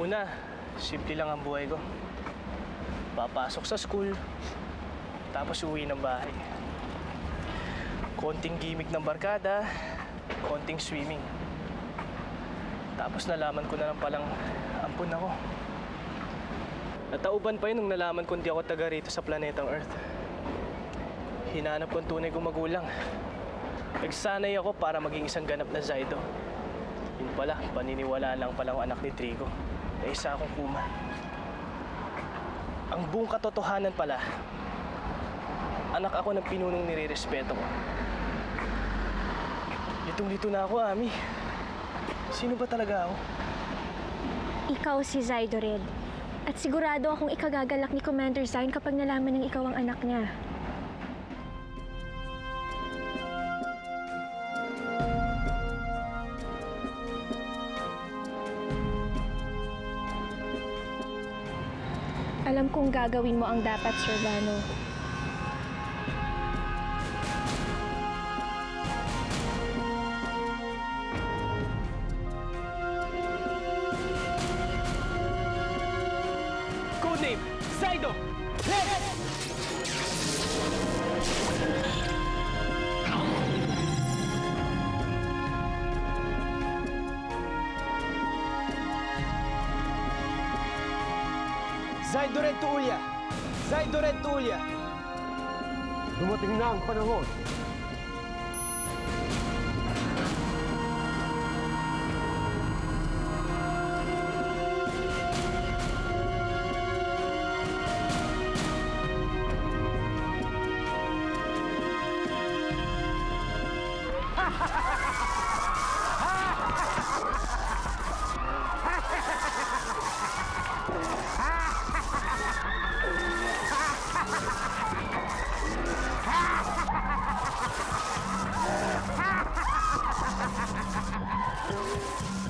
Una, simple lang ang buhay ko. Papasok sa school, tapos uwi ng bahay. Konting gimmick ng barkada, konting swimming. Tapos nalaman ko na lang palang ampun ako. Natauban pa yun nung nalaman ko hindi ako taga rito sa planetang Earth. Hinanap ko ang tunay kong magulang. Nagsanay ako para maging isang ganap na Zydo. Yun pala, paniniwala lang palang anak ni Trigo na isa akong kuma. Ang buong katotohanan pala, anak ako ng pinunong nirerespeto ko. Litong-lito na ako, Ami. Sino ba talaga ako? Ikaw si Zydo Red. At sigurado akong ikagagalak ni Commander Zine kapag nalaman ng ikaw ang anak niya. Alam kong gagawin mo ang dapat, Sir Vano. Codename, Zydo! Red! Zydo Red to Ulya! Zydo Red to Ulya! Dumating na ang panahon.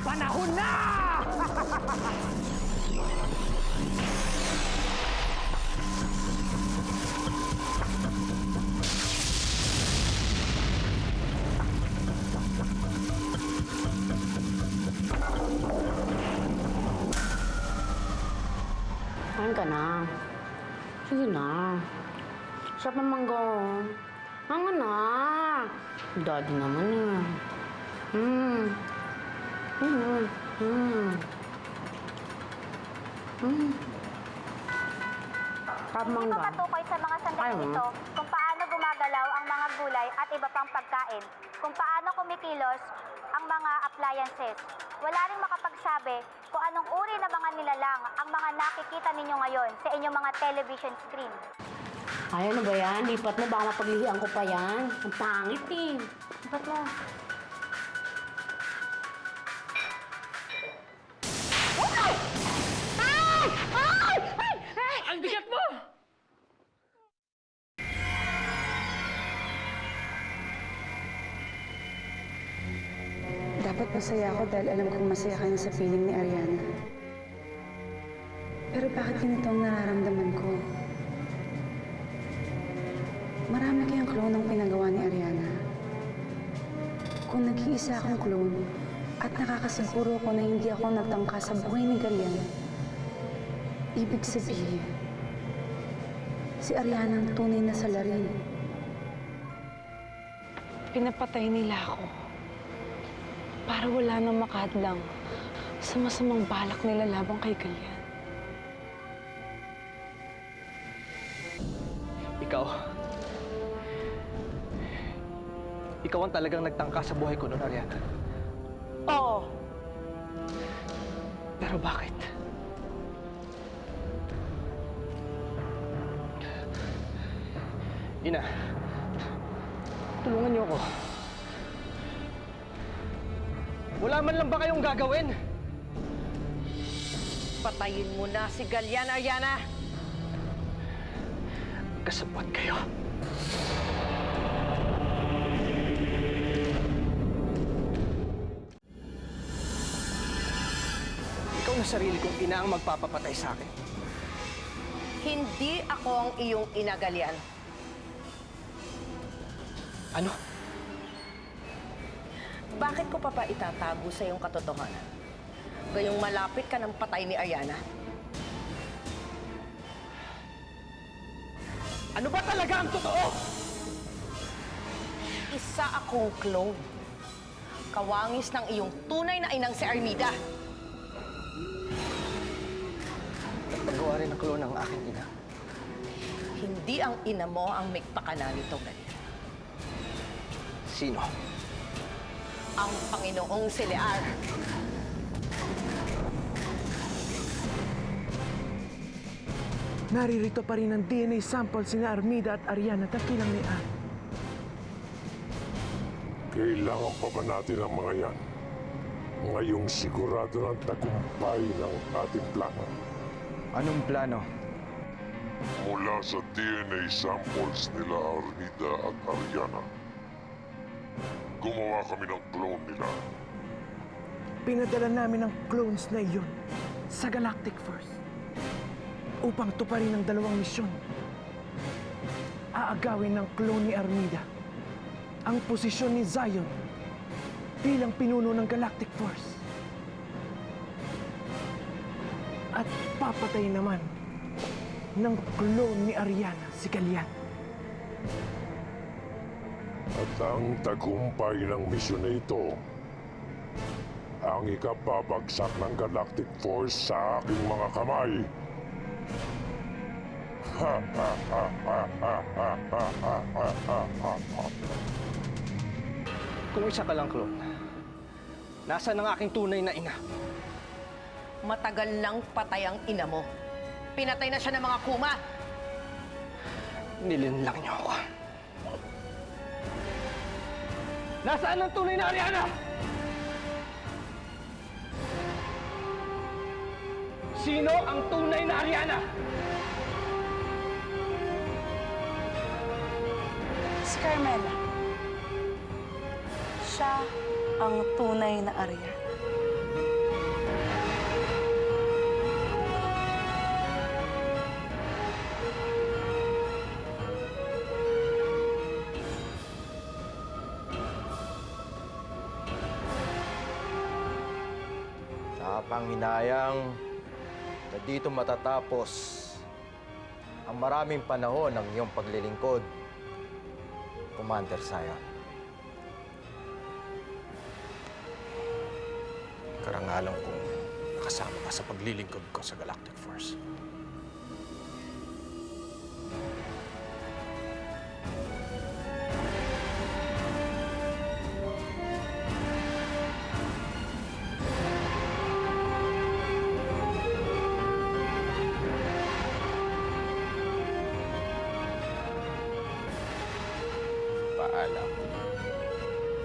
Panahon na! Kain ka na. Sige na. Sarap ng mangga. Hanga na. Daddy naman eh. Sarap Hindi mangga. mo matukoy sa mga sandaling ito kung paano gumagalaw ang mga gulay at iba pang pagkain, kung paano kumikilos ang mga appliances. Wala ring makapagsabi kung anong uri ng mga nilalang ang mga nakikita ninyo ngayon sa inyong mga television screen. Ay, ano ba yan? Lipat mo, baka mapaglihian ko pa yan. Ang pangit eh. Lipat mo. Ang bigat mo! Dapat masaya ako dahil alam kong masaya ka na sa piling ni Ariana. Pero bakit ganito ang nararamdaman ko? Marami kayang clone ang pinagawa ni Ariana. Kung nag-iisa akong clone at nakakasiguro ko na hindi ako nagtangka sa buhay ni Galian, ibig sabihin, si Ariana ang tunay na salarin. Pinapatay nila ako para wala nang makadlang sa masamang balak nila labang kay Galian. Ikaw ang talagang nagtangka sa buhay ko noon, Ariana. Oo. Pero bakit? Ina, tulungan niyo ako. Wala man lang ba kayong gagawin? Patayin mo na si Galian, Ariana! Kasabwat kayo. Ikaw na sarili kong ina ang magpapapatay sa akin. Hindi ako ang iyong ina, Galian. Ano? Bakit ko pa itatago sa iyong katotohanan? Gayong malapit ka ng patay ni Ariana. Ano ba talaga ang totoo? Isa akong clone. Kawangis ng iyong tunay na inang si Armida. Nagpagawa rin ng klon ng aking ina. Hindi ang ina mo ang may pakana nito, Galyan. Sino? Ang Panginoong si Lear. Naririto pa rin ang DNA sample sina Armida at Ariana dakilang ni Anne. Kailangan pa ba natin ang mga yan? Ngayong sigurado ng tagumpay ng ating plano. Anong plano? Mula sa DNA samples nila Armida at Ariana, gumawa kami ng clone nila. Pinadala namin ang clones na iyon sa Galactic Force upang tuparin ang dalawang misyon. Aagawin ng clone ni Armida ang posisyon ni Zion bilang pinuno ng Galactic Force. At papatay naman ng clone ni Ariana si Galyan. At ang tagumpay ng misyon na ito, ang ikapabagsak ng Galactic Force sa aking mga kamay. Kung isa ka lang, klon, nasaan ang aking tunay na ina? Matagal nang patay ang ina mo. Pinatay na siya ng mga kuma. Nilinlang niyo ako. Nasaan ang tunay na Ariana? Sino ang tunay na Ariana? Si Carmela. Siya ang tunay na Ariana. Sa panghinayang na dito matatapos ang maraming panahon ng iyong paglilingkod, Commander Zion. Karangalan kong nakasama ka sa paglilingkod ko sa Galactic Force. Paalam,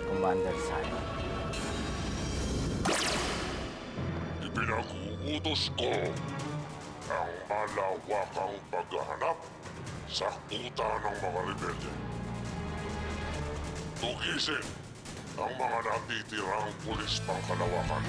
Commander Zion. Ipinag-uutos ko ang malawakang paghahanap sa kuta ng mga rebelde. Tugisin ang mga natitirang pulis pangkalawakan